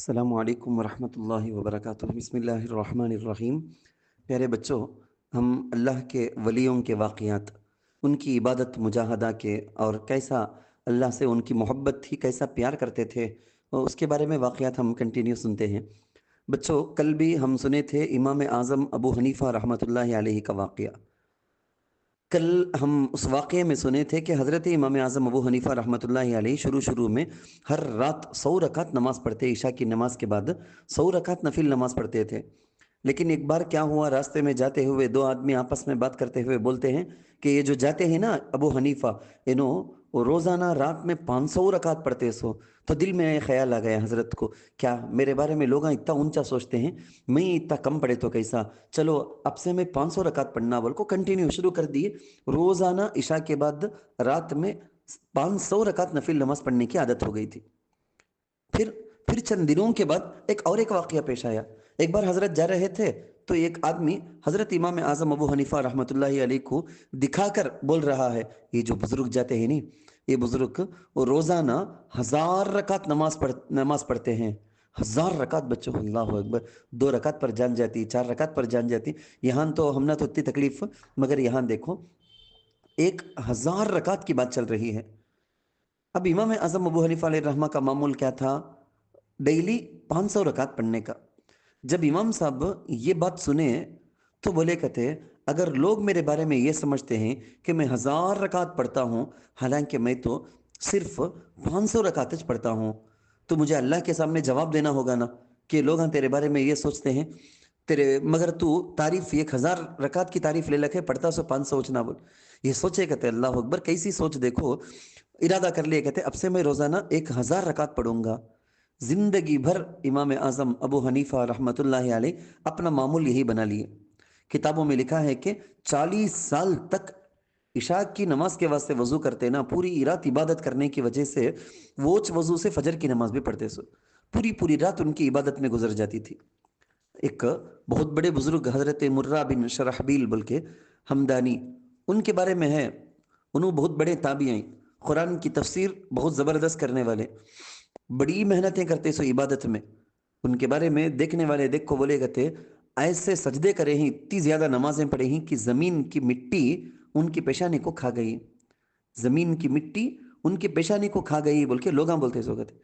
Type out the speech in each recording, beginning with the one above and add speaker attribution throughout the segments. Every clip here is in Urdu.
Speaker 1: السلام علیکم ورحمۃ اللہ وبرکاتہ۔ بسم اللہ الرحمن الرحیم۔ پیارے بچوں، ہم اللہ کے ولیوں کے واقعات، ان کی عبادت مجاہدہ کے، اور کیسا اللہ سے ان کی محبت تھی، کیسا پیار کرتے تھے، اور اس کے بارے میں واقعات ہم کنٹینیو سنتے ہیں۔ بچوں، کل بھی ہم سنے تھے امام اعظم ابو حنیفہ رحمۃ اللہ علیہ کا واقعہ۔ کل ہم اس واقعے میں سنے تھے کہ حضرت امام اعظم ابو حنیفہ رحمۃ اللہ علیہ شروع میں ہر رات 100 رکعت نماز پڑھتے، عشاء کی نماز کے بعد 100 رکعت نفل نماز پڑھتے تھے۔ لیکن ایک بار کیا ہوا، راستے میں جاتے ہوئے دو آدمی آپس میں بات کرتے ہوئے بولتے ہیں کہ یہ جو جاتے ہیں نا ابو حنیفہ، وہ روزانہ رات میں 500 رکعت پڑھتے سو۔ تو دل میں خیال آ گیا حضرت کو، کیا میرے بارے میں لوگ اتنا اونچا سوچتے ہیں، میں اتنا کم پڑھے تو کیسا، چلو اب سے میں 500 رکعت پڑھنا بول کو کنٹینیو شروع کر دیے۔ روزانہ عشاء کے بعد رات میں 500 رکعت نفل نماز پڑھنے کی عادت ہو گئی تھی۔ پھر چند دنوں کے بعد ایک واقعہ پیش آیا۔ ایک بار حضرت جا رہے تھے تو ایک آدمی حضرت امام اعظم ابو حنیفہ رحمۃ اللہ علیہ کو دکھا کر بول رہا ہے، یہ جو بزرگ جاتے ہیں نہیں، یہ بزرگ وہ روزانہ 1000 رکعت نماز پڑھتے ہیں۔ 1000 رکعت بچوں، اللہ اکبر! 2 رکعت پر جان جاتی، 4 رکعت پر جان جاتی۔ یہاں تو ہم نے تو اتنی تکلیف، مگر یہاں دیکھو 1000 رکعت کی بات چل رہی ہے۔ اب امام اعظم ابو حنیفہ علیہ الرحمہ کا معمول کیا تھا؟ ڈیلی 500 رکعت پڑھنے کا۔ جب امام صاحب یہ بات سنے تو بولے کہتے، اگر لوگ میرے بارے میں یہ سمجھتے ہیں کہ میں 1000 رکعت پڑھتا ہوں، حالانکہ میں تو صرف 500 رکعت پڑھتا ہوں، تو مجھے اللہ کے سامنے جواب دینا ہوگا نا کہ لوگ تیرے بارے میں یہ سوچتے ہیں، مگر تو تعریف 1000 رکعت کی تعریف لے لکھے پڑھتا سو 500 اچنا بول۔ یہ سوچے کہتے اللہ اکبر، کیسی سوچ دیکھو! ارادہ کر لیا کہتے اب سے میں روزانہ 1000 رکعت پڑھوں گا۔ زندگی بھر امام اعظم ابو حنیفہ رحمۃ اللہ علیہ اپنا معمول یہی بنا لیے۔ کتابوں میں لکھا ہے کہ 40 سال تک عشاء کی نماز کے واسطے وضو کرتے نا، پوری رات عبادت کرنے کی وجہ سے ووچ وضو سے فجر کی نماز بھی پڑھتے سو، پوری رات ان کی عبادت میں گزر جاتی تھی۔ ایک بہت بڑے بزرگ حضرت مرہ بن شرحبیل بول کے ہمدانی، ان کے بارے میں ہے، انہوں بہت بڑے تابعین، قرآن کی تفسیر بہت زبردست کرنے والے، بڑی محنتیں کرتے سو عبادت میں۔ ان کے بارے میں دیکھنے والے دیکھ کو بولے گتے، ایسے سجدے کرے ہیں، اتنی زیادہ نمازیں پڑھے ہیں کہ زمین کی مٹی ان کی پیشانی کو کھا گئی، زمین کی مٹی ان کی پیشانی کو کھا گئی بول کے لوگاں بولتے سو گتے۔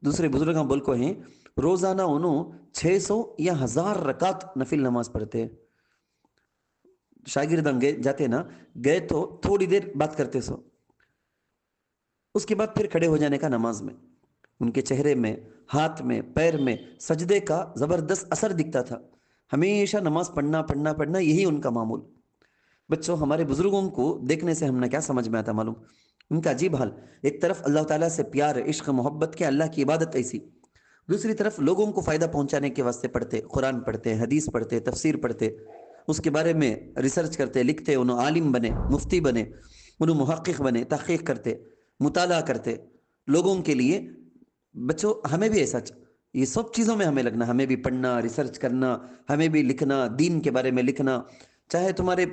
Speaker 1: دوسرے بزرگاں بول کو ہیں روزانہ انہوں 600 یا 1000 رکعت نفل نماز پڑھتے۔ شاگردان گئے جاتے نا، گئے تو تھوڑی دیر بات کرتے سو، اس کے بعد پھر کھڑے ہو جانے کا نماز میں۔ ان کے چہرے میں، ہاتھ میں، پیر میں سجدے کا زبردست اثر دکھتا تھا۔ ہمیشہ نماز پڑھنا یہی ان کا معمول۔ بچوں، ہمارے بزرگوں کو دیکھنے سے ہم نے کیا سمجھ میں آتا معلوم؟ ان کا عجیب حال، ایک طرف اللہ تعالیٰ سے پیار، عشق، محبت کے، اللہ کی عبادت ایسی، دوسری طرف لوگوں کو فائدہ پہنچانے کے واسطے پڑھتے، قرآن پڑھتے، حدیث پڑھتے، تفسیر پڑھتے، اس کے بارے میں ریسرچ کرتے، لکھتے، انہوں عالم بنے، مفتی بنے، انہوں محقق بنے، تحقیق کرتے، مطالعہ کرتے لوگوں کے لیے۔ بچوں، ہمیں بھی ایسا یہ سب چیزوں میں ہمیں لگنا، ہمیں بھی پڑھنا، ریسرچ کرنا، ہمیں بھی لکھنا، دین کے بارے میں لکھنا، چاہے تمہارے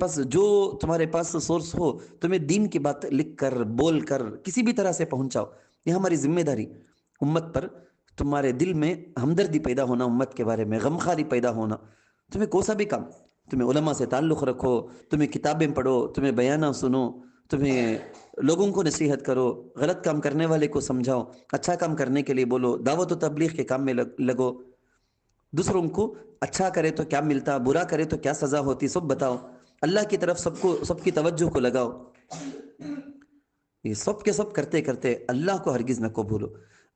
Speaker 1: پاس سورس ہو، تمہیں دین کی بات لکھ کر، بول کر، کسی بھی طرح سے پہنچاؤ، یہ ہماری ذمہ داری۔ امت پر تمہارے دل میں ہمدردی پیدا ہونا، امت کے بارے میں غمخواری پیدا ہونا، تمہیں کوئی سا بھی کام، تمہیں علماء سے تعلق رکھو، تمہیں کتابیں پڑھو، تمہیں بیانہ سنو، تمہیں لوگوں کو نصیحت کرو، غلط کام کرنے والے کو سمجھاؤ، اچھا کام کرنے کے لیے بولو، دعوت و تبلیغ کے کام میں لگو، دوسروں کو اچھا کرے تو کیا ملتا، برا کرے تو کیا سزا ہوتی، سب بتاؤ، اللہ کی طرف سب کی توجہ کو لگاؤ۔ یہ سب کے سب کرتے کرتے اللہ کو ہرگز نہ کو بھولو،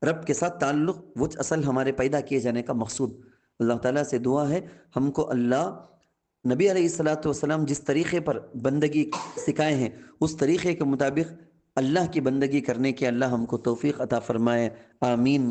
Speaker 1: رب کے ساتھ تعلق، وہ اصل ہمارے پیدا کیے جانے کا مقصود۔ اللہ تعالیٰ سے دعا ہے ہم کو اللہ نبی علیہ الصلاۃ والسلام جس طریقے پر بندگی سکھائے ہیں، اس طریقے کے مطابق اللہ کی بندگی کرنے کے اللہ ہم کو توفیق عطا فرمائے، آمین۔